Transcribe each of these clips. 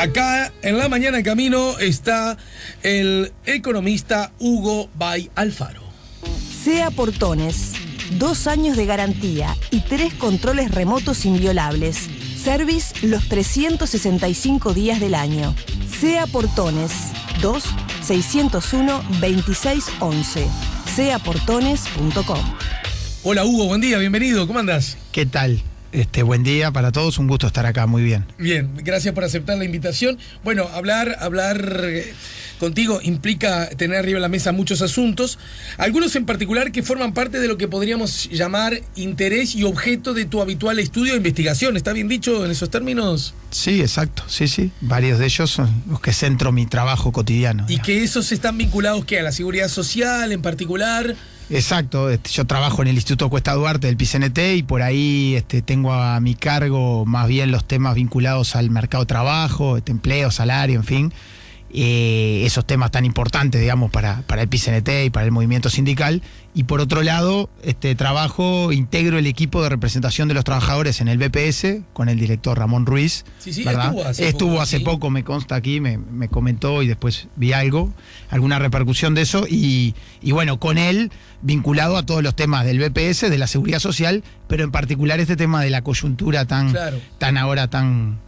Acá en la mañana en camino está el economista Hugo Bay Alfaro. SEA Portones, 2 años de garantía y 3 controles remotos inviolables. Service los 365 días del año. SEA Portones, 2-601-2611. seaportones.com. Hola Hugo, buen día, bienvenido, ¿cómo andás? ¿Qué tal? Buen día para todos, un gusto estar acá, muy bien. Bien, gracias por aceptar la invitación. Bueno, hablar contigo implica tener arriba de la mesa muchos asuntos, algunos en particular que forman parte de lo que podríamos llamar interés y objeto de tu habitual estudio e investigación. ¿Está bien dicho en esos términos? Sí, exacto, sí. Varios de ellos son los que centro mi trabajo cotidiano. Y que esos están vinculados, ¿qué? A la seguridad social en particular. Exacto, yo trabajo en el Instituto Cuesta Duarte del PICNT y por ahí tengo a mi cargo más bien los temas vinculados al mercado de trabajo, empleo, salario, en fin. Esos temas tan importantes, digamos, para el PICNT y para el movimiento sindical. Y por otro lado, integro el equipo de representación de los trabajadores en el BPS con el director Ramón Ruiz. Sí, ¿verdad? Estuvo hace poco, me consta aquí, me comentó y después vi alguna repercusión de eso. Y bueno, con él, vinculado a todos los temas del BPS, de la seguridad social, pero en particular este tema de la coyuntura tan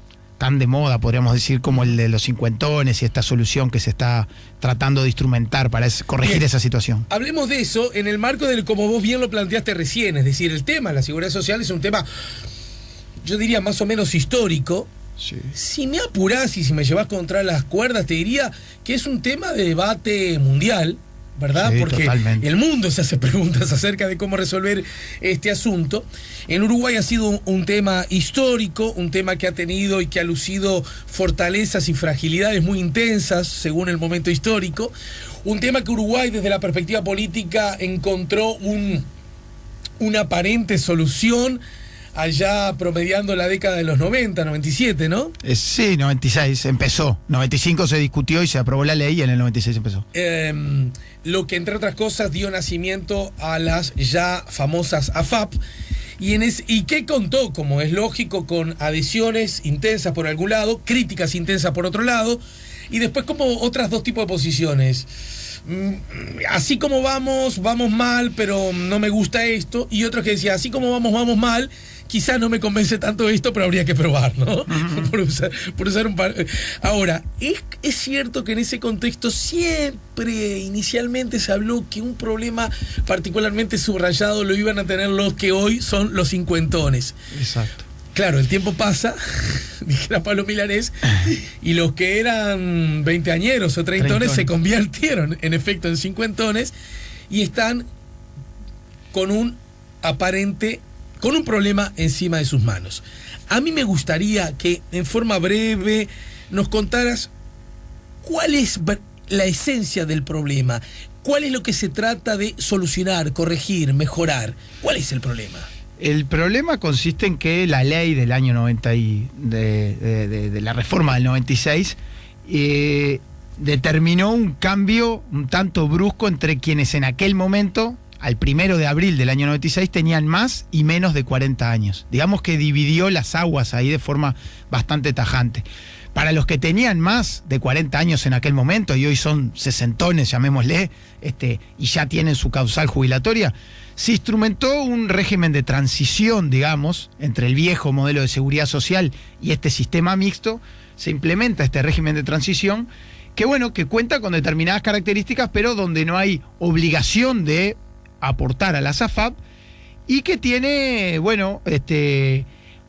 de moda, podríamos decir, como el de los cincuentones y esta solución que se está tratando de instrumentar para corregir esa situación. Hablemos de eso en el marco del, como vos bien lo planteaste recién, es decir, el tema de la seguridad social es un tema, yo diría, más o menos histórico. Sí. Si me apurás y si me llevas contra las cuerdas, te diría que es un tema de debate mundial, ¿verdad? Sí, porque totalmente. El mundo se hace preguntas acerca de cómo resolver este asunto. En Uruguay ha sido un tema histórico, un tema que ha tenido y que ha lucido fortalezas y fragilidades muy intensas según el momento histórico. Un tema que Uruguay desde la perspectiva política encontró una aparente solución allá promediando la década de los 90, 97, ¿no? Sí, 96 empezó. 95 se discutió y se aprobó la ley y en el 96 empezó. Lo que, entre otras cosas, dio nacimiento a las ya famosas AFAP. Y que contó, como es lógico, con adhesiones intensas por algún lado, críticas intensas por otro lado, y después como otras dos tipos de posiciones. Así como vamos mal, pero no me gusta esto. Y otros que decían, así como vamos mal, quizás no me convence tanto esto, pero habría que probar, ¿no? Uh-huh. por usar un par. Ahora, es cierto que en ese contexto siempre inicialmente se habló que un problema particularmente subrayado lo iban a tener los que hoy son los cincuentones. Exacto. Claro, el tiempo pasa, dijera Pablo Milanés, y los que eran veinteañeros o treintones se convirtieron en efecto en cincuentones y están con un problema encima de sus manos. A mí me gustaría que en forma breve nos contaras cuál es la esencia del problema, cuál es lo que se trata de solucionar, corregir, mejorar. ¿Cuál es el problema? El problema consiste en que la ley del año 90 de la reforma del 96 determinó un cambio un tanto brusco entre quienes en aquel momento, al 1 de abril del año 96, tenían más y menos de 40 años. Digamos que dividió las aguas ahí de forma bastante tajante. Para los que tenían más de 40 años en aquel momento y hoy son sesentones, llamémosle, y ya tienen su causal jubilatoria, se instrumentó un régimen de transición, digamos, entre el viejo modelo de seguridad social y este sistema mixto. Se implementa este régimen de transición que cuenta con determinadas características, pero donde no hay obligación de aportar a la AFAP y que tiene,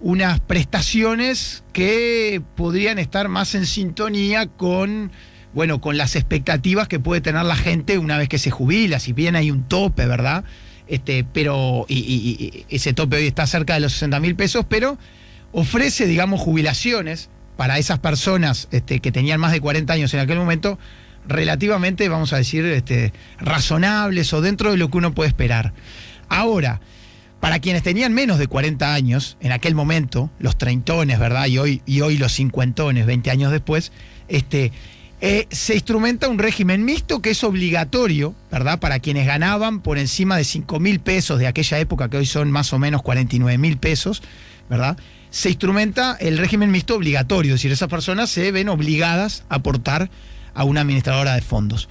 unas prestaciones que podrían estar más en sintonía con las expectativas que puede tener la gente una vez que se jubila. Si bien hay un tope, ¿verdad? Pero ese tope hoy está cerca de los 60.000 pesos, pero ofrece, digamos, jubilaciones para esas personas que tenían más de 40 años en aquel momento, relativamente, vamos a decir, razonables o dentro de lo que uno puede esperar. Ahora, para quienes tenían menos de 40 años en aquel momento, los treintones, ¿verdad? Y hoy los cincuentones, 20 años después, se instrumenta un régimen mixto que es obligatorio, ¿verdad? Para quienes ganaban por encima de 5.000 pesos de aquella época, que hoy son más o menos 49.000 pesos, ¿verdad? se instrumenta el régimen mixto obligatorio, es decir, esas personas se ven obligadas a aportar a una administradora de fondos.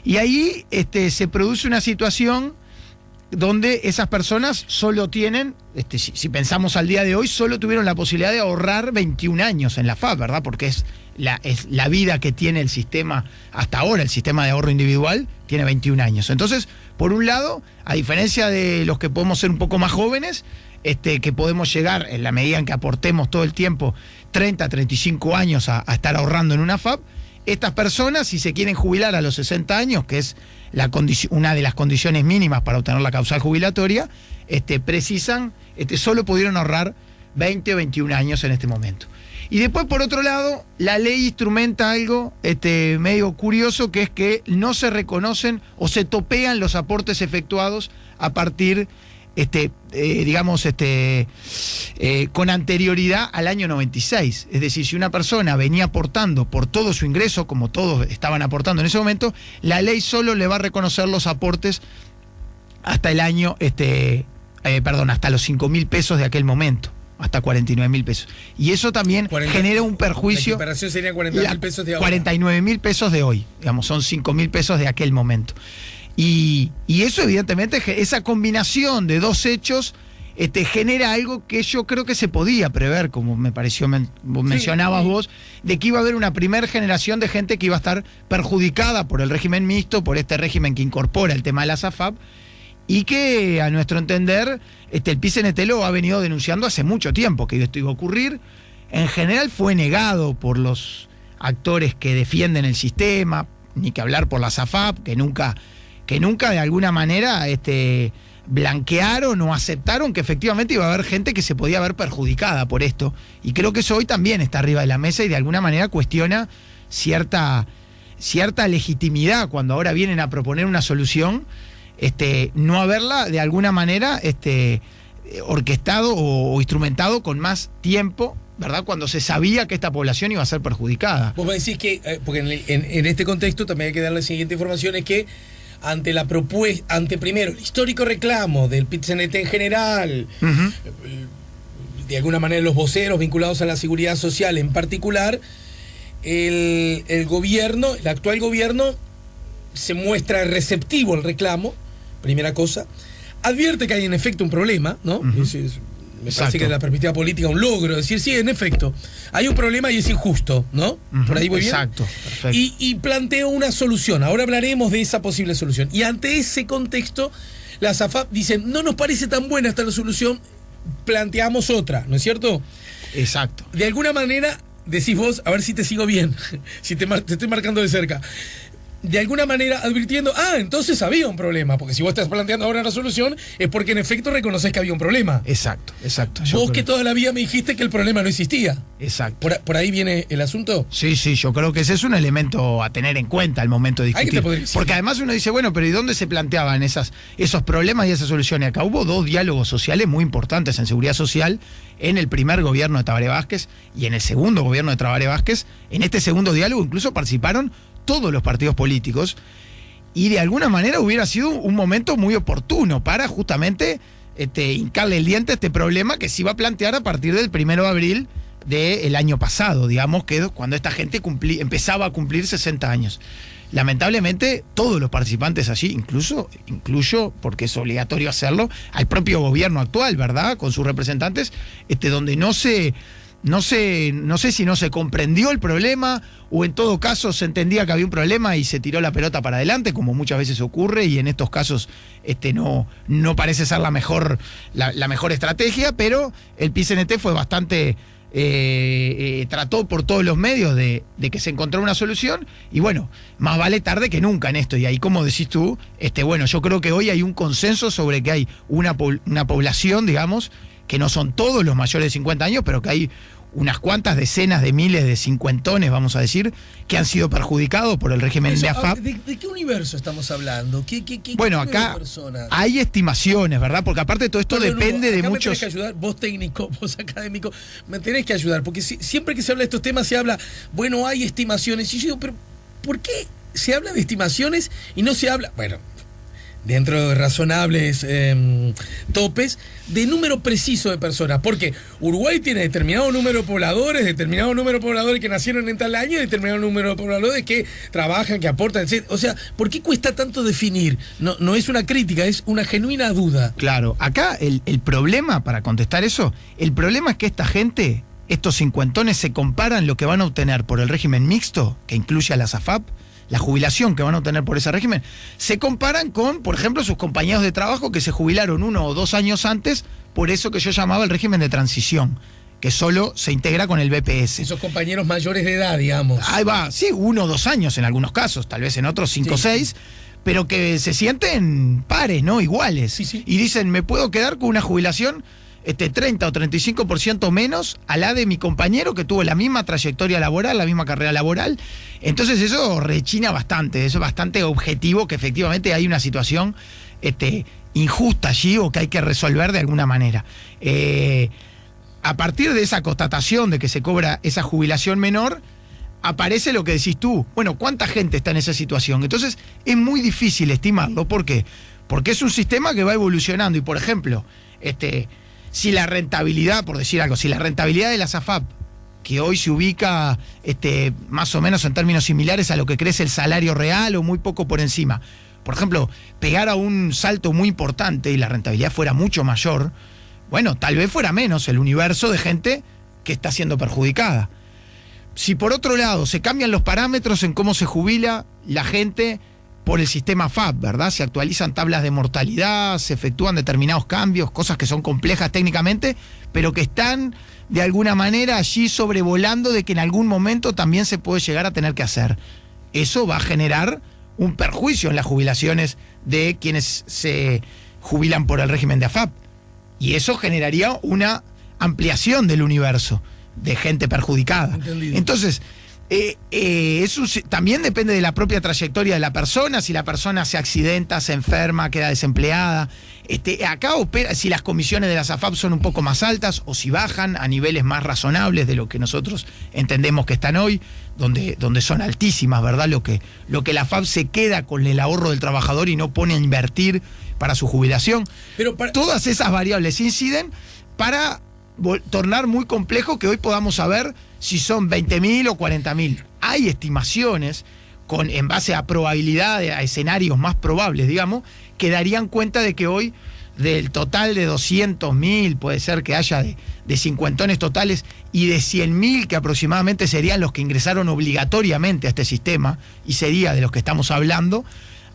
Y ahí se produce una situación donde esas personas solo tienen, si pensamos al día de hoy, solo tuvieron la posibilidad de ahorrar 21 años en la FAP, ¿verdad? Porque es la vida que tiene el sistema, hasta ahora el sistema de ahorro individual, tiene 21 años. Entonces, por un lado, a diferencia de los que podemos ser un poco más jóvenes, que podemos llegar, en la medida en que aportemos todo el tiempo, 30, 35 años a estar ahorrando en una FAP, estas personas, si se quieren jubilar a los 60 años, que es una de las condiciones mínimas para obtener la causal jubilatoria, precisan, solo pudieron ahorrar 20 o 21 años en este momento. Y después, por otro lado, la ley instrumenta algo medio curioso, que es que no se reconocen o se topean los aportes efectuados a partir con anterioridad al año 96. Es decir, si una persona venía aportando por todo su ingreso, como todos estaban aportando en ese momento, la ley solo le va a reconocer los aportes hasta el año, hasta los 5.000 pesos de aquel momento, hasta 49.000 pesos. Y eso también genera un perjuicio. La equiparación sería 40.000 pesos de ahora. 49.000 pesos de hoy, digamos, son 5.000 pesos de aquel momento. Y eso, evidentemente, esa combinación de dos hechos genera algo que yo creo que se podía prever, como me pareció, mencionabas vos, de que iba a haber una primera generación de gente que iba a estar perjudicada por el régimen mixto, por este régimen que incorpora el tema de las AFAP, y que, a nuestro entender, el PIT-CNT lo ha venido denunciando hace mucho tiempo, que esto iba a ocurrir. En general fue negado por los actores que defienden el sistema, ni que hablar por las AFAP, que nunca de alguna manera blanquearon o aceptaron que efectivamente iba a haber gente que se podía ver perjudicada por esto. Y creo que eso hoy también está arriba de la mesa y de alguna manera cuestiona cierta legitimidad cuando ahora vienen a proponer una solución, no haberla de alguna manera orquestado o instrumentado con más tiempo, ¿verdad? Cuando se sabía que esta población iba a ser perjudicada. Vos me decís que, porque en este contexto también hay que dar la siguiente información, es que ante la propuesta, primero el histórico reclamo del PIT-CNT en general, de alguna manera los voceros vinculados a la seguridad social en particular, el actual gobierno se muestra receptivo al reclamo, primera cosa, advierte que hay en efecto un problema, ¿no? Me parece que desde la perspectiva política un logro, decir, sí, en efecto, hay un problema y es injusto, ¿no? Por ahí voy bien. Exacto, perfecto. Y planteo una solución, ahora hablaremos de esa posible solución. Y ante ese contexto, las AFAP dicen, no nos parece tan buena esta solución, planteamos otra, ¿no es cierto? Exacto. De alguna manera, decís vos, a ver si te sigo bien, si te estoy marcando de cerca. De alguna manera advirtiendo, entonces había un problema, porque si vos estás planteando ahora una solución, es porque en efecto reconoces que había un problema. Exacto. Vos que toda la vida me dijiste que el problema no existía. Exacto. ¿Por ahí viene el asunto? Sí, yo creo que ese es un elemento a tener en cuenta al momento de discutir. Porque además uno dice, bueno, pero ¿y dónde se planteaban esos problemas y esas soluciones? Acá hubo 2 diálogos sociales muy importantes en seguridad social, en el primer gobierno de Tabaré Vázquez y en el segundo gobierno de Tabaré Vázquez. En este segundo diálogo incluso participaron todos los partidos políticos, y de alguna manera hubiera sido un momento muy oportuno para justamente hincarle el diente a este problema que se iba a plantear a partir del 1 de abril del año pasado, digamos, que cuando esta gente empezaba a cumplir 60 años. Lamentablemente, todos los participantes allí, incluyo, porque es obligatorio hacerlo, al propio gobierno actual, ¿verdad?, con sus representantes, donde no sé si no se comprendió el problema o en todo caso se entendía que había un problema y se tiró la pelota para adelante, como muchas veces ocurre, y en estos casos no parece ser la mejor estrategia, pero el PIT-CNT fue bastante trató por todos los medios de que se encontró una solución, y bueno, más vale tarde que nunca en esto. Y ahí, como decís tú, yo creo que hoy hay un consenso sobre que hay una población, digamos, que no son todos los mayores de 50 años, pero que hay unas cuantas decenas de miles de cincuentones, vamos a decir, que han sido perjudicados por el régimen de AFAP. ¿De qué universo estamos hablando? Bueno, acá hay estimaciones, ¿verdad? Porque aparte de todo esto depende de muchos... Me tenés que ayudar, vos técnico, vos académico, me tenés que ayudar, porque siempre que se habla de estos temas se habla, bueno, hay estimaciones, y yo digo, pero ¿por qué se habla de estimaciones y no se habla? Bueno, dentro de razonables topes, de número preciso de personas. Porque Uruguay tiene determinado número de pobladores que nacieron en tal año, y determinado número de pobladores que trabajan, que aportan, etc. O sea, ¿por qué cuesta tanto definir? No es una crítica, es una genuina duda. Claro, acá el problema, para contestar eso, el problema es que esta gente, estos cincuentones, se comparan lo que van a obtener por el régimen mixto, que incluye a las AFAP, la jubilación que van a obtener por ese régimen, se comparan con, por ejemplo, sus compañeros de trabajo que se jubilaron 1 o 2 años antes por eso que yo llamaba el régimen de transición, que solo se integra con el BPS. Esos compañeros mayores de edad, digamos. Ahí va, sí, 1 o 2 años en algunos casos, tal vez en otros 5 o 6, pero que se sienten pares, ¿no? Iguales. Sí. Y dicen, me puedo quedar con una jubilación 30 o 35% menos a la de mi compañero que tuvo la misma trayectoria laboral, la misma carrera laboral. Entonces eso rechina bastante, eso es bastante objetivo, que efectivamente hay una situación injusta allí, o que hay que resolver de alguna manera. A partir de esa constatación de que se cobra esa jubilación menor, aparece lo que decís tú. Bueno, ¿cuánta gente está en esa situación? Entonces es muy difícil estimarlo. ¿Por qué? Porque es un sistema que va evolucionando, y por ejemplo, si la rentabilidad, por decir algo, si la rentabilidad de las AFAP, que hoy se ubica más o menos en términos similares a lo que crece el salario real o muy poco por encima, por ejemplo, pegara un salto muy importante y la rentabilidad fuera mucho mayor, bueno, tal vez fuera menos el universo de gente que está siendo perjudicada. Si por otro lado se cambian los parámetros en cómo se jubila la gente por el sistema FAP, ¿verdad? Se actualizan tablas de mortalidad, se efectúan determinados cambios, cosas que son complejas técnicamente, pero que están de alguna manera allí sobrevolando de que en algún momento también se puede llegar a tener que hacer. Eso va a generar un perjuicio en las jubilaciones de quienes se jubilan por el régimen de AFAP. Y eso generaría una ampliación del universo de gente perjudicada. Entendido. Entonces, eso también depende de la propia trayectoria de la persona, si la persona se accidenta, se enferma, queda desempleada. Acá opera si las comisiones de las AFAP son un poco más altas o si bajan a niveles más razonables de lo que nosotros entendemos que están hoy, donde son altísimas, ¿verdad? Lo que la AFAP se queda con el ahorro del trabajador y no pone a invertir para su jubilación. Pero todas esas variables inciden para tornar muy complejo que hoy podamos saber si son 20.000 o 40.000. Hay estimaciones en base a probabilidad, a escenarios más probables, digamos, que darían cuenta de que hoy, del total de 200.000, puede ser que haya de cincuentones totales, y de 100.000 que aproximadamente serían los que ingresaron obligatoriamente a este sistema, y sería de los que estamos hablando,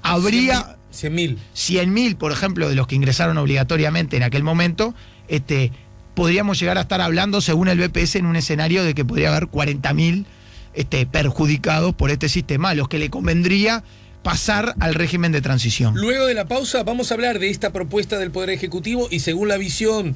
habría 100.000, por ejemplo, de los que ingresaron obligatoriamente en aquel momento, podríamos llegar a estar hablando, según el BPS, en un escenario de que podría haber 40.000 perjudicados por este sistema, a los que le convendría pasar al régimen de transición. Luego de la pausa vamos a hablar de esta propuesta del Poder Ejecutivo y según la visión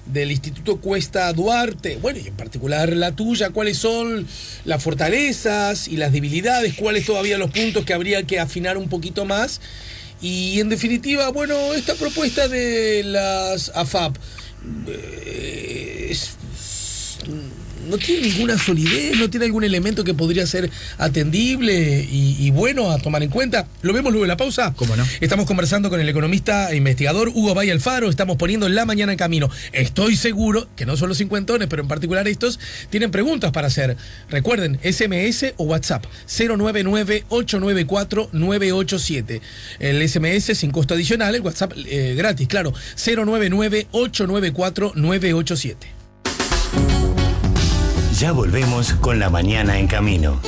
del Instituto Cuesta Duarte, bueno, y en particular la tuya, cuáles son las fortalezas y las debilidades, cuáles todavía los puntos que habría que afinar un poquito más. Y en definitiva, bueno, esta propuesta de las AFAP no tiene ninguna solidez, no tiene algún elemento que podría ser atendible y bueno a tomar en cuenta. ¿Lo vemos luego de la pausa? ¿Cómo no? Estamos conversando con el economista e investigador Hugo Valle Alfaro, estamos poniendo La Mañana en Camino. Estoy seguro que no son los cincuentones, pero en particular estos tienen preguntas para hacer. Recuerden, SMS o WhatsApp 099-894-987. El SMS sin costo adicional, el WhatsApp gratis, claro, 099-894-987. Ya volvemos con La Mañana en Camino.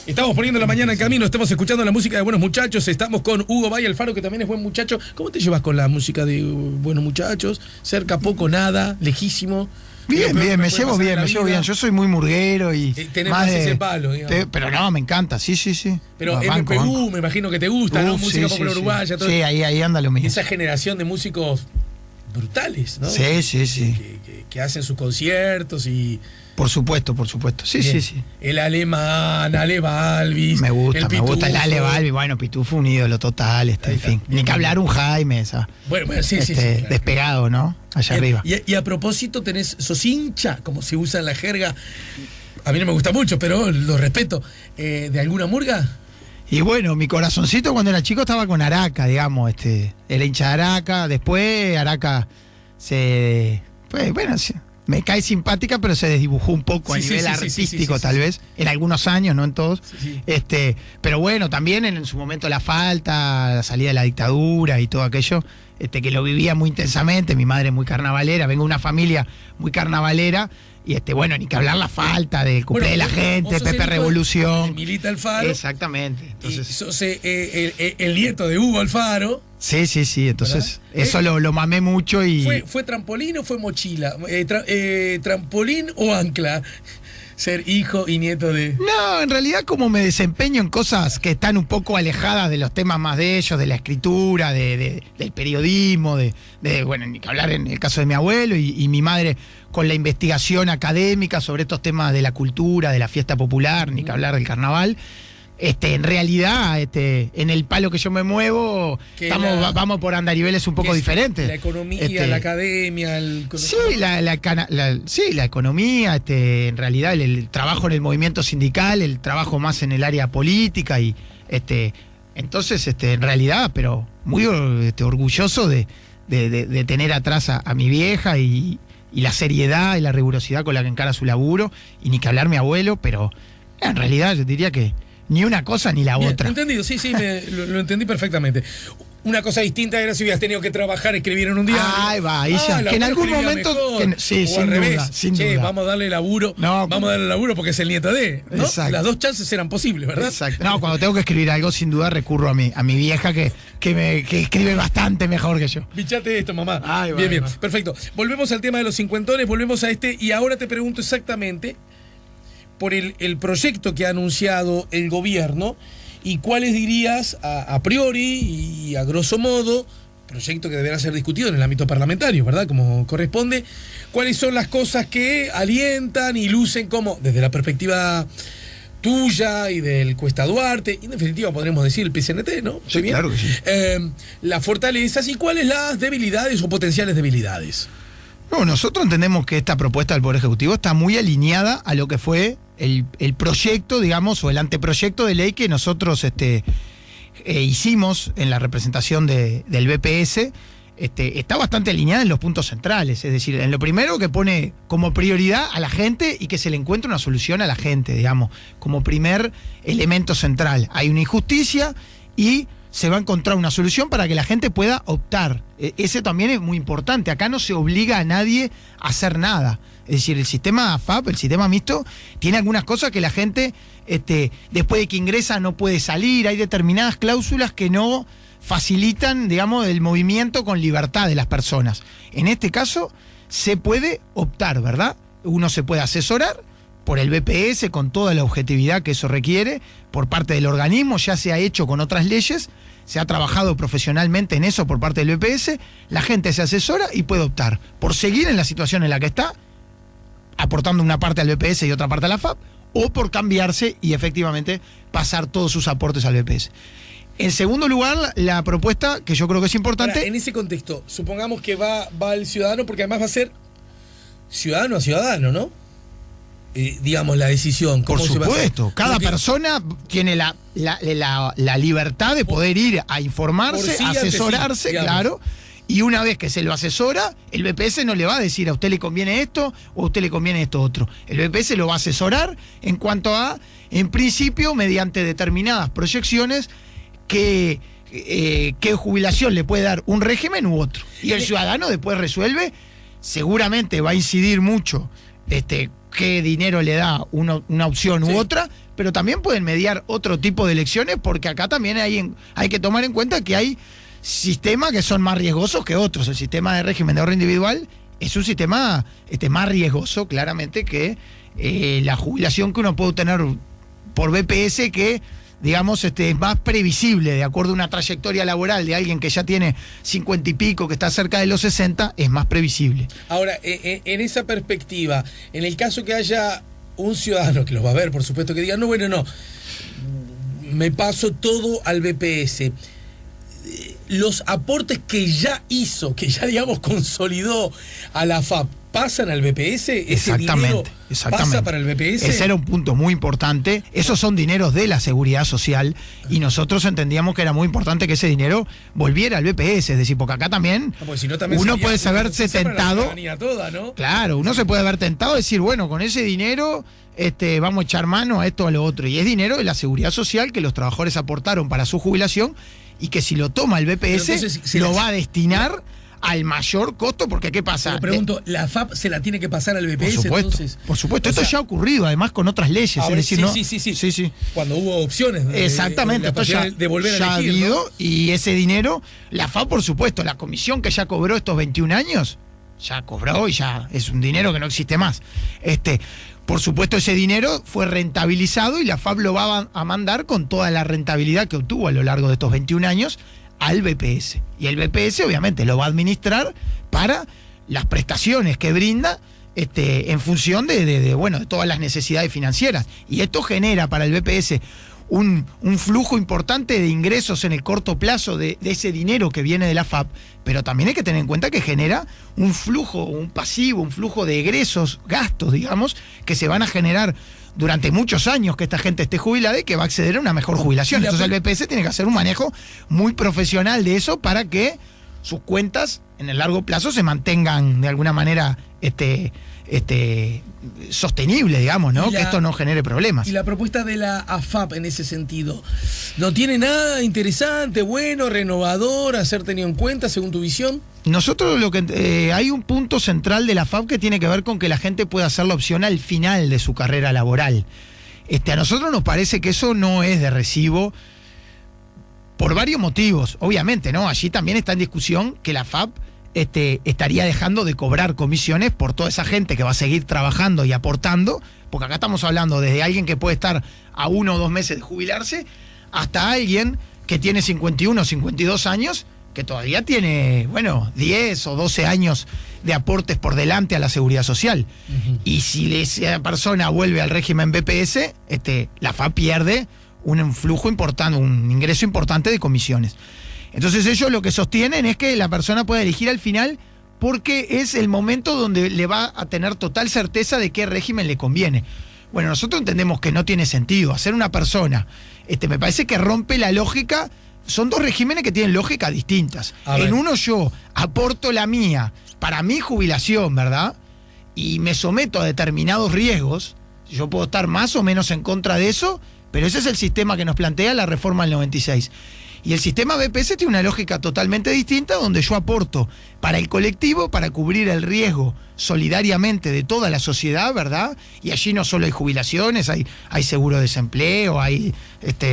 Estamos poniendo La Mañana en Camino, estamos escuchando la música de Buenos Muchachos, estamos con Hugo Valle Alfaro, que también es buen muchacho. ¿Cómo te llevas con la música de Buenos Muchachos? Cerca, poco, nada, lejísimo. Bien, me llevo bien. Yo soy muy murguero y tenés más ese palo, digamos. Pero no, me encanta, sí. Pero Banco. MPU, me imagino que te gusta, ¿no? Música popular uruguaya. Todo. Sí, ahí anda lo mismo. Esa generación de músicos brutales, ¿no? Sí. Que hacen sus conciertos y Por supuesto. Sí, Bien. sí. El alemán, Ale Balvis. Me gusta el el Ale Pitufo. Balbi. Bueno, Pitufo un ídolo total, Ahí en está. fin. Ni que hablar un Jaime, esa. Bueno, sí, sí, claro. Despegado, ¿no? Allá arriba. Y a propósito, sos hincha, como se usa en la jerga. A mí no me gusta mucho, pero lo respeto. ¿De alguna murga? Y bueno, mi corazoncito cuando era chico estaba con Araca, digamos, era hincha de Araca. Después Araca me cae simpática, pero se desdibujó un poco a nivel artístico, tal vez, en algunos años, no en todos. Sí, sí. Pero bueno, también en su momento la falta, la salida de la dictadura y todo aquello, que lo vivía muy intensamente. Mi madre muy carnavalera, vengo de una familia muy carnavalera. Y bueno, ni que hablar la falta del cumple de la gente, Pepe Revolución. Milita Alfaro. Exactamente. Entonces, Y sos el nieto de Hugo Alfaro. sí. Entonces, ¿verdad? eso lo mamé mucho y. ¿Fue trampolín o fue mochila? ¿Trampolín o ancla? Ser hijo y nieto de. No, en realidad como me desempeño en cosas que están un poco alejadas de los temas más de ellos, de la escritura, del periodismo, bueno, ni que hablar en el caso de mi abuelo y mi madre con la investigación académica sobre estos temas de la cultura, de la fiesta popular, ni que hablar del carnaval. En realidad, en el palo que yo me muevo, vamos por andariveles un poco diferentes. La economía, la academia, Sí, la economía, en realidad el trabajo en el movimiento sindical, el trabajo más en el área política y entonces en realidad, pero muy orgulloso de tener atrás a mi vieja y la seriedad y la rigurosidad con la que encara su laburo, y ni que hablar mi abuelo, pero en realidad yo diría que ni una cosa ni la Bien, otra. Entendido, sí, lo entendí perfectamente. Una cosa distinta era si hubieras tenido que trabajar, escribir en un diario. Ahí va, ahí ya. Que en algún momento. Sí, sin duda, sin duda. Vamos a darle laburo. No, vamos a darle laburo porque es el nieto de. ¿no? Exacto. Las dos chances eran posibles, ¿verdad? Exacto. No, cuando tengo que escribir algo, sin duda recurro a mi vieja que escribe bastante mejor que yo. Bichate esto, mamá. Ahí va, bien, ahí bien. va. Perfecto. Volvemos al tema de los cincuentones, volvemos a y ahora te pregunto exactamente por el proyecto que ha anunciado el gobierno y cuáles dirías a priori y a grosso modo, proyecto que deberá ser discutido en el ámbito parlamentario, ¿verdad? Como corresponde, cuáles son las cosas que alientan y lucen como, desde la perspectiva tuya y del Cuesta Duarte, y en definitiva podremos decir el PCNT, ¿no? Sí, claro que sí. Las fortalezas y cuáles las debilidades o potenciales debilidades. No, nosotros entendemos que esta propuesta del Poder Ejecutivo está muy alineada a lo que fue el proyecto, digamos, o el anteproyecto de ley que nosotros hicimos en la representación del BPS. Está bastante alineada en los puntos centrales, es decir, en lo primero que pone como prioridad a la gente y que se le encuentre una solución a la gente, digamos, como primer elemento central. Hay una injusticia y se va a encontrar una solución para que la gente pueda optar. Ese también es muy importante. Acá no se obliga a nadie a hacer nada. Es decir, el sistema AFAP, el sistema mixto, tiene algunas cosas que la gente, después de que ingresa, no puede salir. Hay determinadas cláusulas que no facilitan, digamos, el movimiento con libertad de las personas. En este caso, se puede optar, ¿verdad? Uno se puede asesorar por el BPS con toda la objetividad que eso requiere, por parte del organismo, ya se ha hecho con otras leyes, se ha trabajado profesionalmente en eso por parte del BPS, la gente se asesora y puede optar por seguir en la situación en la que está, aportando una parte al BPS y otra parte a la FAP, o por cambiarse y efectivamente pasar todos sus aportes al BPS. En segundo lugar, la propuesta, que yo creo que es importante... Ahora, en ese contexto, supongamos que va el ciudadano, porque además va a ser ciudadano a ciudadano, ¿no? Digamos, la decisión. Por ¿cómo supuesto, cada persona tiene la libertad de poder ir a informarse, sí, a asesorarse, sí, claro, y una vez que se lo asesora, el BPS no le va a decir a usted le conviene esto o a usted le conviene esto otro. El BPS lo va a asesorar en cuanto a, en principio, mediante determinadas proyecciones, qué jubilación le puede dar un régimen u otro. Y el ciudadano después resuelve, seguramente va a incidir mucho qué dinero le da una opción u otra, pero también pueden mediar otro tipo de elecciones, porque acá también hay que tomar en cuenta que hay sistemas que son más riesgosos que otros. El sistema de régimen de ahorro individual es un sistema más riesgoso, claramente, que la jubilación que uno puede obtener por BPS, que digamos, es más previsible, de acuerdo a una trayectoria laboral de alguien que ya tiene 50 y pico, que está cerca de los 60, es más previsible. Ahora, en esa perspectiva, en el caso que haya un ciudadano, que los va a ver, por supuesto, que diga, no, me paso todo al BPS. Los aportes que ya hizo, que ya, digamos, consolidó a la AFAP, ¿pasan al BPS? ¿Ese dinero pasa para el BPS? Ese era un punto muy importante. Esos son dineros de la Seguridad Social y nosotros entendíamos que era muy importante que ese dinero volviera al BPS. Es decir, porque acá también, si no, también uno puede haberse tentado. Toda, ¿no? Claro, uno se puede haber tentado a decir, bueno, con ese dinero vamos a echar mano a esto o a lo otro. Y es dinero de la Seguridad Social que los trabajadores aportaron para su jubilación y que si lo toma el BPS entonces, lo va a destinar al mayor costo, porque ¿qué pasa? Pero pregunto, ¿la AFAP se la tiene que pasar al BPS? Por supuesto, entonces? Por supuesto. Esto ya ha ocurrido, además, con otras leyes. Ahora, es decir, sí. Cuando hubo opciones exactamente, esto ya, de volver ya a elegir, ha habido, ¿no? Y ese dinero, la AFAP, por supuesto, la comisión que ya cobró estos 21 años, ya cobró y ya es un dinero que no existe más. Por supuesto, ese dinero fue rentabilizado y la AFAP lo va a mandar con toda la rentabilidad que obtuvo a lo largo de estos 21 años al BPS. Y el BPS, obviamente, lo va a administrar para las prestaciones que brinda en función de todas las necesidades financieras. Y esto genera para el BPS un flujo importante de ingresos en el corto plazo de ese dinero que viene de la AFAP, pero también hay que tener en cuenta que genera un flujo, un pasivo, un flujo de egresos, gastos, digamos, que se van a generar durante muchos años que esta gente esté jubilada y que va a acceder a una mejor jubilación. Entonces el BPS tiene que hacer un manejo muy profesional de eso para que sus cuentas en el largo plazo se mantengan de alguna manera sostenible, digamos, ¿no? Que esto no genere problemas. Y la propuesta de la AFAP en ese sentido, ¿no tiene nada interesante, bueno, renovador, a ser tenido en cuenta según tu visión? Nosotros hay un punto central de la AFAP que tiene que ver con que la gente pueda hacer la opción al final de su carrera laboral. A nosotros nos parece que eso no es de recibo por varios motivos. Obviamente, ¿no? Allí también está en discusión que la AFAP estaría dejando de cobrar comisiones por toda esa gente que va a seguir trabajando y aportando, porque acá estamos hablando desde alguien que puede estar a 1 o 2 meses de jubilarse, hasta alguien que tiene 51 o 52 años, que todavía tiene, 10 o 12 años de aportes por delante a la Seguridad Social. Uh-huh. Y si esa persona vuelve al régimen BPS, la FAP pierde un flujo importante, un ingreso importante de comisiones. Entonces ellos lo que sostienen es que la persona puede elegir al final porque es el momento donde le va a tener total certeza de qué régimen le conviene. Bueno, nosotros entendemos que no tiene sentido. Hacer una persona, me parece que rompe la lógica. Son dos regímenes que tienen lógicas distintas. En uno yo aporto la mía para mi jubilación, ¿verdad? Y me someto a determinados riesgos. Yo puedo estar más o menos en contra de eso, pero ese es el sistema que nos plantea la reforma del 96. Y el sistema BPS tiene una lógica totalmente distinta, donde yo aporto para el colectivo, para cubrir el riesgo solidariamente de toda la sociedad, ¿verdad? Y allí no solo hay jubilaciones, hay seguro de desempleo, hay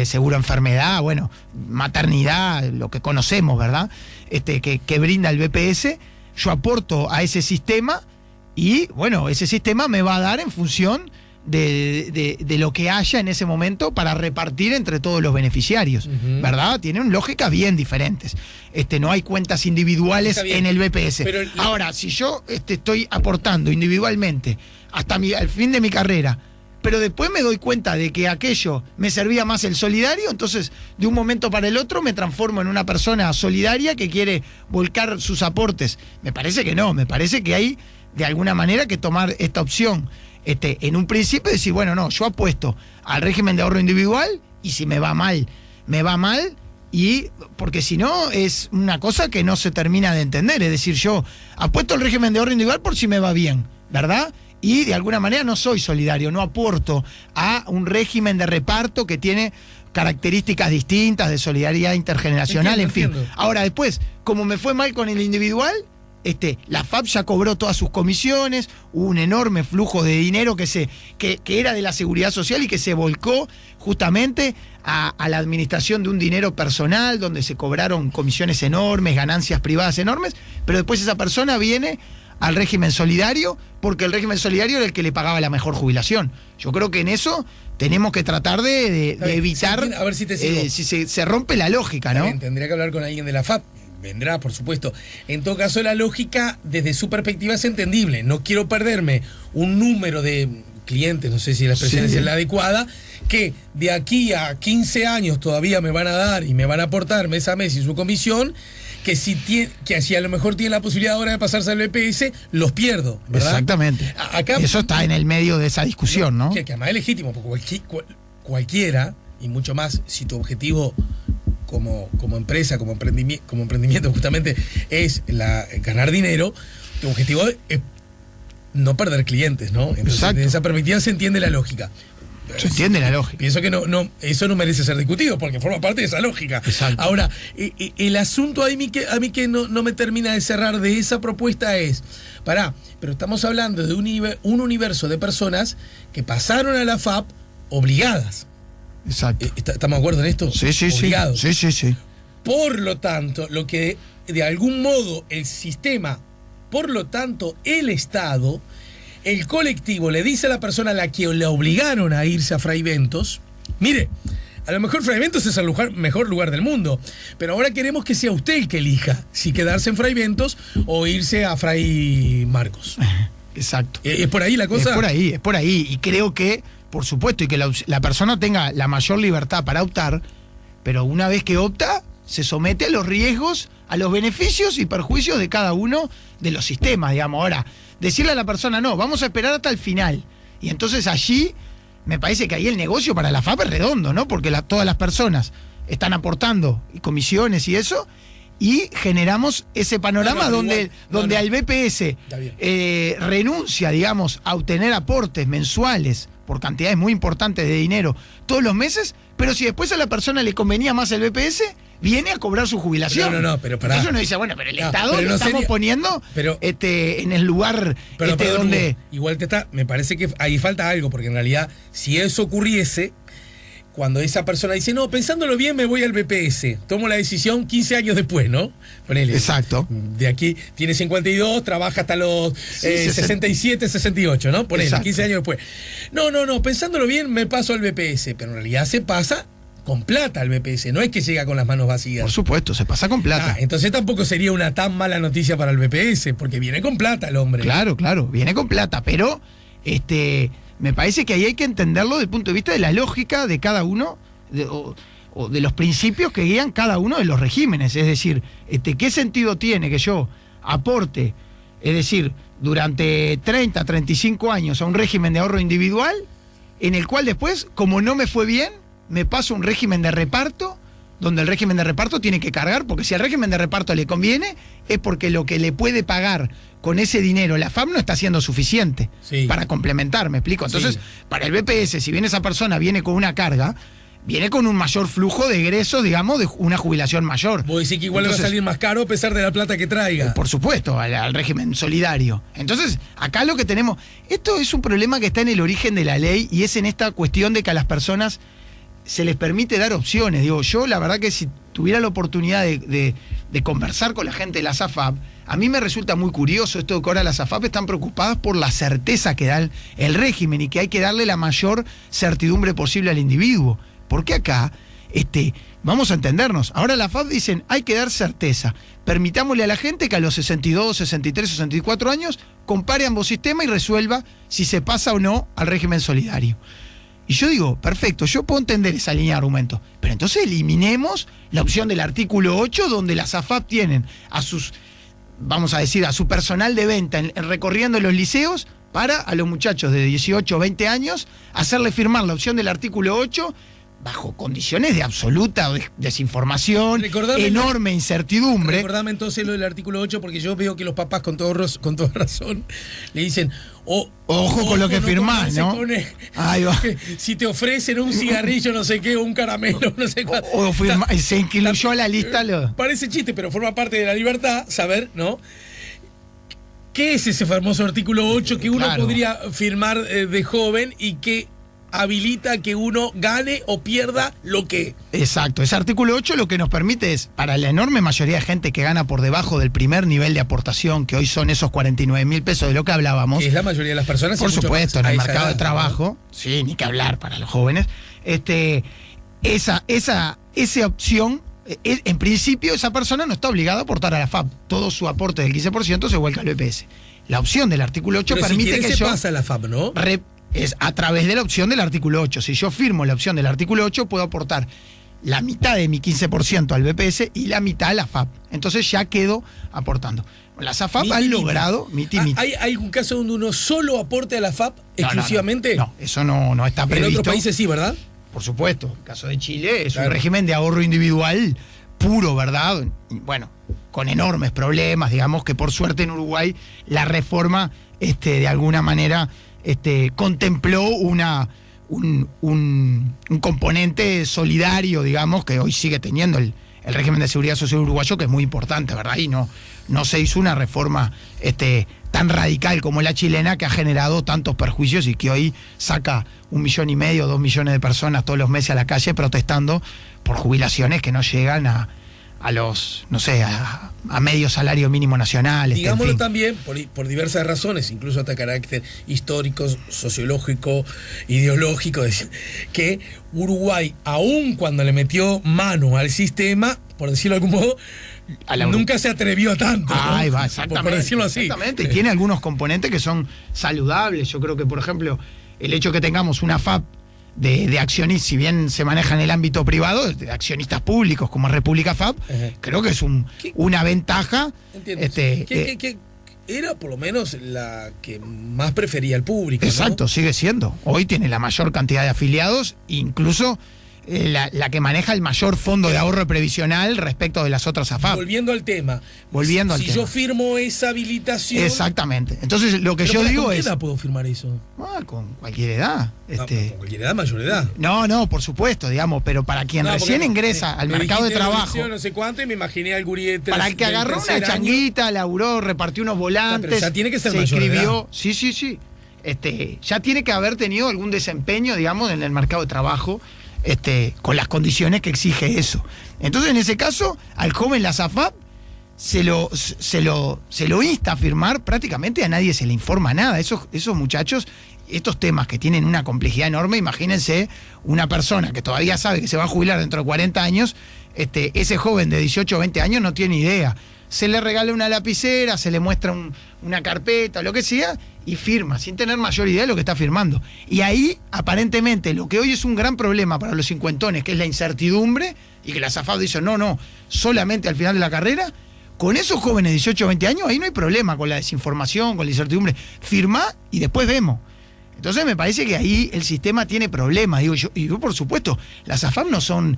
seguro de enfermedad, maternidad, lo que conocemos, ¿verdad? Que brinda el BPS. Yo aporto a ese sistema y, ese sistema me va a dar en función de lo que haya en ese momento para repartir entre todos los beneficiarios, uh-huh. ¿Verdad? Tienen lógicas bien diferentes. No hay cuentas individuales en el BPS. Pero ahora, si yo estoy aportando individualmente hasta al fin de mi carrera, pero después me doy cuenta de que aquello me servía más el solidario, entonces de un momento para el otro me transformo en una persona solidaria que quiere volcar sus aportes. Me parece que no, me parece que hay de alguna manera que tomar esta opción. En un principio decir, yo apuesto al régimen de ahorro individual y si me va mal, y porque si no es una cosa que no se termina de entender. Es decir, yo apuesto al régimen de ahorro individual por si me va bien, ¿verdad? Y de alguna manera no soy solidario, no aporto a un régimen de reparto que tiene características distintas de solidaridad intergeneracional, entiendo. Ahora después, como me fue mal con el individual, la FAP ya cobró todas sus comisiones, hubo un enorme flujo de dinero que era de la Seguridad Social y que se volcó justamente a la administración de un dinero personal donde se cobraron comisiones enormes, ganancias privadas enormes, pero después esa persona viene al régimen solidario, porque el régimen solidario era el que le pagaba la mejor jubilación. Yo creo que en eso tenemos que tratar de evitar, a ver si te sigo. si se rompe la lógica, ¿no? También tendría que hablar con alguien de la FAP. Vendrá, por supuesto. En todo caso, la lógica desde su perspectiva es entendible. No quiero perderme un número de clientes, no sé si la expresión es la adecuada, que de aquí a 15 años todavía me van a dar y me van a aportar mes a mes y su comisión, que si a lo mejor tienen la posibilidad ahora de pasarse al BPS, los pierdo, ¿verdad? Exactamente. Acá, eso está en el medio de esa discusión, ¿no? Que además es legítimo, porque cualquiera, y mucho más si tu objetivo como empresa, como emprendimiento justamente es ganar dinero, tu objetivo es no perder clientes, ¿no? Entonces, exacto. Desde esa perspectiva se entiende la lógica. Se entiende la lógica. Pienso que eso no merece ser discutido porque forma parte de esa lógica. Exacto. Ahora, el asunto a mí que no me termina de cerrar de esa propuesta es, pero estamos hablando de un universo de personas que pasaron a la FAP obligadas. Exacto. ¿Estamos de acuerdo en esto? Sí. Obligados. Sí. Por lo tanto, lo que de algún modo el sistema, por lo tanto el Estado, el colectivo le dice a la persona a la que le obligaron a irse a Fray Bentos, mire, a lo mejor Fray Bentos es el mejor lugar del mundo, pero ahora queremos que sea usted el que elija si quedarse en Fray Bentos o irse a Fray Marcos. Exacto. ¿Es por ahí la cosa? Es por ahí. Y creo que, por supuesto, y que la persona tenga la mayor libertad para optar, pero una vez que opta, se somete a los riesgos, a los beneficios y perjuicios de cada uno de los sistemas, digamos. Ahora, decirle a la persona, no, vamos a esperar hasta el final. Y entonces allí, me parece que ahí el negocio para la FAP es redondo, ¿no? Porque todas las personas están aportando comisiones y eso, y generamos ese panorama donde al BPS renuncia, digamos, a obtener aportes mensuales por cantidades muy importantes de dinero todos los meses, pero si después a la persona le convenía más el BPS, viene a cobrar su jubilación. No, pero pará. Entonces uno dice, bueno, pero el Estado pero lo estamos poniendo en el lugar donde... Igual me parece que ahí falta algo, porque en realidad, si eso ocurriese, cuando esa persona dice, no, pensándolo bien, me voy al BPS, tomo la decisión 15 años después, ¿no? Ponele. Exacto. De aquí tiene 52, trabaja hasta los 67, 68, ¿no? Ponele, exacto. 15 años después. No, pensándolo bien, me paso al BPS, pero en realidad se pasa con plata al BPS, no es que llega con las manos vacías. Por supuesto, se pasa con plata. Entonces tampoco sería una tan mala noticia para el BPS, porque viene con plata el hombre. Claro, viene con plata, pero me parece que ahí hay que entenderlo desde el punto de vista de la lógica de cada uno, o de los principios que guían cada uno de los regímenes. Es decir, ¿qué sentido tiene que yo aporte, es decir, durante 30, 35 años a un régimen de ahorro individual, en el cual después, como no me fue bien, me paso a un régimen de reparto, donde el régimen de reparto tiene que cargar, porque si al régimen de reparto le conviene, es porque lo que le puede pagar con ese dinero la FAP no está siendo suficiente para complementar, ¿me explico? Entonces, para el BPS, si bien esa persona viene con una carga, viene con un mayor flujo de egresos, digamos, de una jubilación mayor. Vos decís que igual le va a salir más caro a pesar de la plata que traiga. Por supuesto, al régimen solidario. Entonces, acá lo que tenemos, esto es un problema que está en el origen de la ley y es en esta cuestión de que a las personas se les permite dar opciones. Digo, yo la verdad que si tuviera la oportunidad de conversar con la gente de la SAFAP, a mí me resulta muy curioso esto de que ahora las AFAP están preocupadas por la certeza que da el régimen y que hay que darle la mayor certidumbre posible al individuo. Porque acá, vamos a entendernos, ahora la AFAP dicen, hay que dar certeza. Permitámosle a la gente que a los 62, 63, 64 años compare ambos sistemas y resuelva si se pasa o no al régimen solidario. Y yo digo, perfecto, yo puedo entender esa línea de argumentos, pero entonces eliminemos la opción del artículo 8 donde las AFAP tienen a sus, vamos a decir, a su personal de venta recorriendo los liceos para a los muchachos de 18 o 20 años hacerle firmar la opción del artículo 8 bajo condiciones de absoluta desinformación, enorme incertidumbre. Recordame entonces lo del artículo 8, porque yo veo que los papás con toda razón le dicen, ojo con lo que firmás, ¿no? Ahí va. Si te ofrecen un cigarrillo, no sé qué, o un caramelo, no sé cuál. Se incluyó a la lista. Parece chiste, pero forma parte de la libertad saber, ¿no? ¿Qué es ese famoso artículo 8 que uno podría firmar de joven y que habilita que uno gane o pierda lo que. Exacto, ese artículo 8 lo que nos permite es, para la enorme mayoría de gente que gana por debajo del primer nivel de aportación, que hoy son esos 49.000 pesos de lo que hablábamos. Que es la mayoría de las personas. Por supuesto, en el mercado de edad, trabajo, ¿no? Sí, ni que hablar para los jóvenes. Esa opción, en principio esa persona no está obligada a aportar a la FAP. Todo su aporte del 15% se vuelca al BPS. La opción del artículo 8 pero permite si que se yo... pasa a la FAP, ¿no? Es a través de la opción del artículo 8. Si yo firmo la opción del artículo 8, puedo aportar la mitad de mi 15% al BPS y la mitad a la FAP. Entonces ya quedo aportando. Las AFAP han logrado... ¿Hay algún caso donde uno solo aporte a la FAP exclusivamente? No, eso no está previsto. En otros países sí, ¿verdad? Por supuesto. El caso de Chile es claro. Un régimen de ahorro individual puro, ¿verdad? Y bueno, con enormes problemas, digamos que por suerte en Uruguay la reforma de alguna manera contempló un componente solidario, digamos, que hoy sigue teniendo el régimen de seguridad social uruguayo, que es muy importante, ¿verdad? Y no se hizo una reforma tan radical como la chilena, que ha generado tantos perjuicios y que hoy saca 1,5 millones, 2 millones de personas todos los meses a la calle protestando por jubilaciones que no llegan a los, no sé, a medio salario mínimo nacional. Digámoslo en fin. también, por diversas razones, incluso hasta carácter histórico, sociológico, ideológico, que Uruguay, aun cuando le metió mano al sistema, por decirlo de algún modo, nunca se atrevió tanto. Ahí ¿no? va, exactamente. Por decirlo así. Exactamente, y tiene algunos componentes que son saludables. Yo creo que, por ejemplo, el hecho que tengamos una FAP de accionistas, si bien se maneja en el ámbito privado, de accionistas públicos como República FAP, creo que es una ventaja. Entiendo. Que era por lo menos la que más prefería el público. Exacto, ¿no? Sigue siendo. Hoy tiene la mayor cantidad de afiliados, incluso la que maneja el mayor fondo de ahorro previsional respecto de las otras AFAP. Volviendo al tema. Si yo firmo esa habilitación. Exactamente. Entonces, lo que yo digo ¿con qué es. edad puedo firmar eso? Con cualquier edad. Con cualquier edad, mayor edad. No, por supuesto, digamos, pero para quien recién ingresa al mercado de trabajo. No sé cuánto y me imaginé al gurí de para el que agarró una changuita, laburó, repartió unos volantes. Pero ya tiene que ser se mayor inscribió. de edad. Sí. Ya tiene que haber tenido algún desempeño, digamos, en el mercado de trabajo. Con las condiciones que exige eso. Entonces, en ese caso, al joven la AFAP se lo insta a firmar, prácticamente a nadie se le informa nada. Esos muchachos, estos temas que tienen una complejidad enorme, imagínense una persona que todavía sabe que se va a jubilar dentro de 40 años, ese joven de 18 o 20 años no tiene idea. Se le regala una lapicera, se le muestra una carpeta, lo que sea, y firma, sin tener mayor idea de lo que está firmando. Y ahí, aparentemente, lo que hoy es un gran problema para los cincuentones, que es la incertidumbre, y que la AFAP dice, no, solamente al final de la carrera, con esos jóvenes de 18 o 20 años, ahí no hay problema con la desinformación, con la incertidumbre. Firma y después vemos. Entonces me parece que ahí el sistema tiene problemas. Y yo, por supuesto, las AFAP no son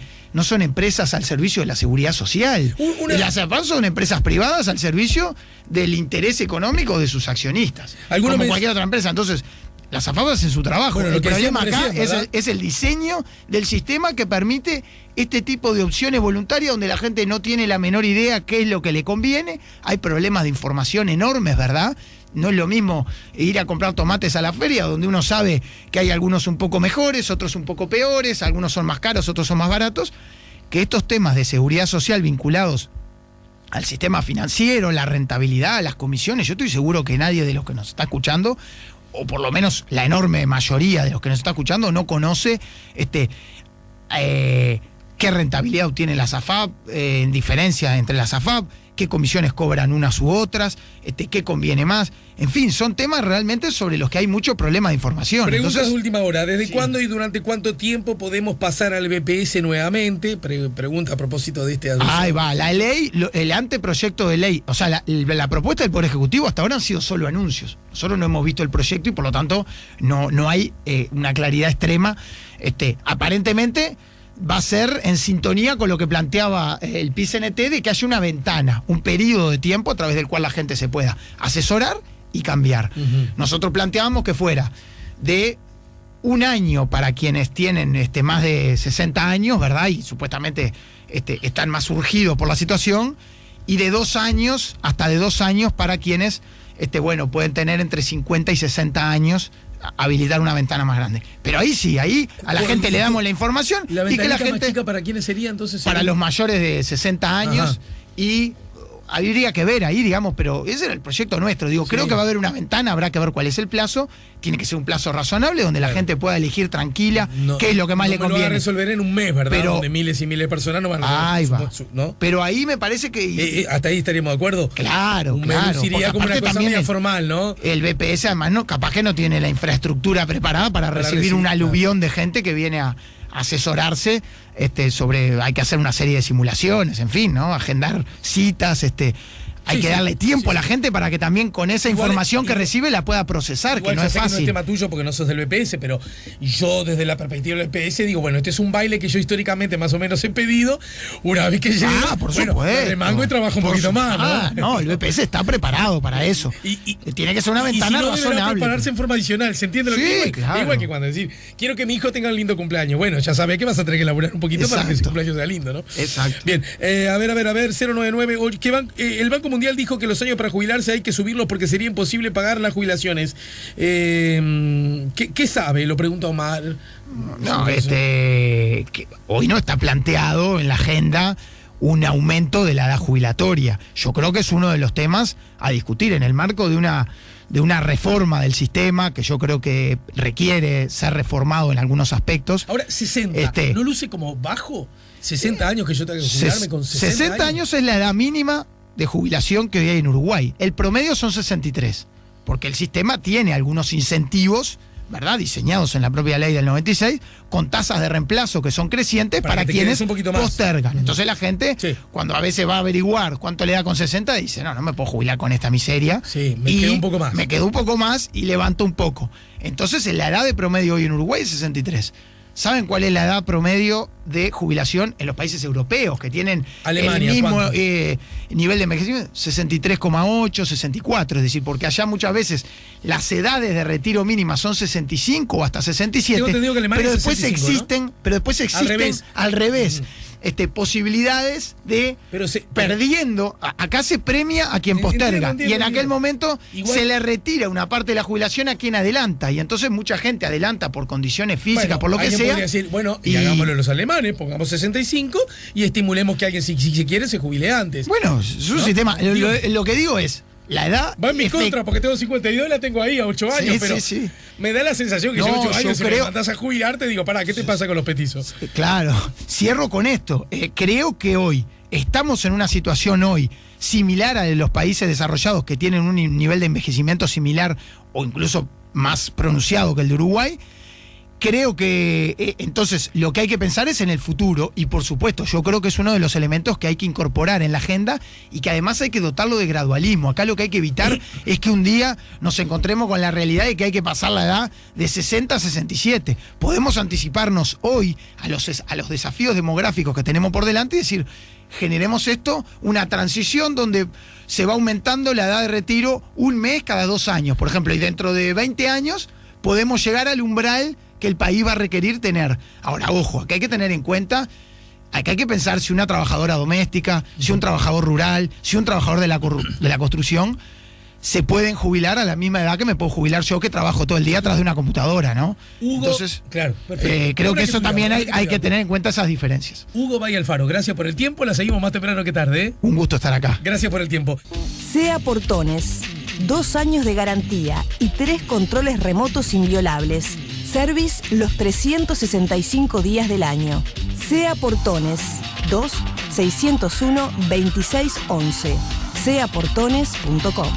empresas al servicio de la seguridad social. Las AFAP son empresas privadas al servicio del interés económico de sus accionistas. Como cualquier otra empresa. Entonces, las AFAP hacen su trabajo. Bueno, el problema acá es el diseño del sistema que permite este tipo de opciones voluntarias donde la gente no tiene la menor idea qué es lo que le conviene. Hay problemas de información enormes, ¿verdad? No es lo mismo ir a comprar tomates a la feria, donde uno sabe que hay algunos un poco mejores, otros un poco peores, algunos son más caros, otros son más baratos, que estos temas de seguridad social vinculados al sistema financiero, la rentabilidad, las comisiones. Yo estoy seguro que nadie de los que nos está escuchando, o por lo menos la enorme mayoría de los que nos está escuchando, no conoce qué rentabilidad obtienen las AFAP, en diferencia entre las AFAP, qué comisiones cobran unas u otras, qué conviene más. En fin, son temas realmente sobre los que hay mucho problema de información. Preguntas de última hora. ¿Desde cuándo y durante cuánto tiempo podemos pasar al BPS nuevamente? Pregunta a propósito de este anuncio. Ahí va. La ley, el anteproyecto de ley, o sea, la propuesta del Poder Ejecutivo hasta ahora han sido solo anuncios. Nosotros no hemos visto el proyecto y por lo tanto no hay una claridad extrema. Aparentemente va a ser en sintonía con lo que planteaba el PICNT de que haya una ventana, un periodo de tiempo a través del cual la gente se pueda asesorar y cambiar. Nosotros planteábamos que fuera de 1 año para quienes tienen más de 60 años, ¿verdad? Y supuestamente están más urgidos por la situación, y de 2 años, hasta de 2 años para quienes pueden tener entre 50 y 60 años habilitar una ventana más grande. Pero ahí sí, ahí a la gente le damos la información ¿Y la y que la ventanita gente... más chica para quiénes sería entonces? Para los mayores de 60 años. Ajá. Y habría que ver ahí, digamos, pero ese era el proyecto nuestro. Digo, Sí. creo que va a haber una ventana, habrá que ver cuál es el plazo. Tiene que ser un plazo razonable donde la Claro. gente pueda elegir tranquila qué es lo que más le Lo va a conviene. resolver en un mes, ¿verdad? Pero- Donde miles y miles de personas no van a Ahí va. ¿no? Pero ahí me parece que... Hasta ahí estaríamos de acuerdo. Claro, Un claro. menú porque iría como una aparte cosa también media formal, ¿no? el BPS además no, capaz que no tiene la infraestructura preparada para recibir un recibir, aluvión de gente que viene a asesorarse sobre, hay que hacer una serie de simulaciones, en fin, ¿no? Agendar citas, hay Sí, que sí, darle tiempo sí, a la sí. gente para que también con esa Igual- información que igual- recibe la pueda procesar, Igual que no yo es sé que no es fácil. tema tuyo porque no sos del BPS, pero yo desde la perspectiva del BPS digo, bueno, este es un baile que yo históricamente más o menos he pedido. Una vez que llego, Por bueno, supuesto. me remango y trabajo un Por poquito más, Ah, ¿no? no, el BPS está preparado para eso. Tiene que ser una y ventana si no, deberá razonable. prepararse en forma adicional, ¿se entiende lo Sí, que digo? claro. Igual que cuando decir, quiero que mi hijo tenga un lindo cumpleaños. Bueno, ya sabes que vas a tener que elaborar un poquito para que ese Exacto. cumpleaños sea lindo, ¿no? Exacto. Bien, a ver, 099. Oye, el Banco Mundial dijo que los años para jubilarse hay que subirlos porque sería imposible pagar las jubilaciones. ¿Qué sabe? Lo pregunta Omar. No, que hoy no está planteado en la agenda un aumento de la edad jubilatoria. Yo creo que es uno de los temas a discutir en el marco de una reforma del sistema que yo creo que requiere ser reformado en algunos aspectos. Ahora, 60. ¿No luce como bajo? 60 años que yo tengo que jubilarme con 60 años es la edad mínima de jubilación que hoy hay en Uruguay. El promedio son 63, porque el sistema tiene algunos incentivos, ¿verdad?, diseñados en la propia ley del 96, con tasas de reemplazo que son crecientes Para para que te quienes quedes un poquito más. postergan. Entonces la gente, Sí. cuando a veces va a averiguar cuánto le da con 60, dice, no me puedo jubilar con esta miseria. Sí, me quedo un poco más. Me quedo un poco más y levanto un poco. Entonces la edad de promedio hoy en Uruguay es 63. ¿Saben cuál es la edad promedio de jubilación en los países europeos que tienen Alemania, el mismo ¿cuánto? nivel de envejecimiento? 63,8, 64. Es decir, porque allá muchas veces las edades de retiro mínimas son 65 o hasta 67. Tengo entendido que Alemania pero es después 65, ¿no? existen al revés. Posibilidades de Pero perdiendo. Acá se premia a quien posterga. Entiendo, y en aquel momento Igual- se le retira una parte de la jubilación a quien adelanta. Y entonces mucha gente adelanta por condiciones físicas, Bueno, por lo que alguien sea. podría decir, bueno, y hagámoslo los alemanes, pongamos 65 y estimulemos que alguien, si quiere, se jubile antes. Bueno, es un ¿No? sistema. Digo- Lo que digo es, la edad. Va en mi contra porque tengo 52 y la tengo ahí a 8 años, Sí, pero sí. me da la sensación que No, si 8 yo años si me creo- mandás a jubilarte, digo, pará, ¿qué te pasa con los petizos? Claro, cierro con esto. Creo que hoy estamos en una situación similar a de los países desarrollados que tienen un nivel de envejecimiento similar o incluso más pronunciado que el de Uruguay. Creo que entonces lo que hay que pensar es en el futuro y por supuesto yo creo que es uno de los elementos que hay que incorporar en la agenda y que además hay que dotarlo de gradualismo. Acá lo que hay que evitar es que un día nos encontremos con la realidad de que hay que pasar la edad de 60 a 67. Podemos anticiparnos hoy a los desafíos demográficos que tenemos por delante y decir, generemos esto, una transición donde se va aumentando la edad de retiro un mes cada 2 años, por ejemplo, y dentro de 20 años podemos llegar al umbral que el país va a requerir tener. Ahora, ojo, acá hay que tener en cuenta, acá hay que pensar si una trabajadora doméstica, si un trabajador rural, si un trabajador de la construcción, se pueden jubilar a la misma edad que me puedo jubilar yo que trabajo todo el día atrás de una computadora, ¿no? Hugo, Entonces, claro, perfecto. creo Habrá que eso también hay que cuidarlo. tener en cuenta esas diferencias. Hugo Valle Alfaro, gracias por el tiempo, la seguimos más temprano que tarde, ¿eh? Un gusto estar acá. Gracias por el tiempo. SEA Portones. 2 años de garantía y 3 controles remotos inviolables. Service los 365 días del año. SEA Portones. 2-601-2611. seaportones.com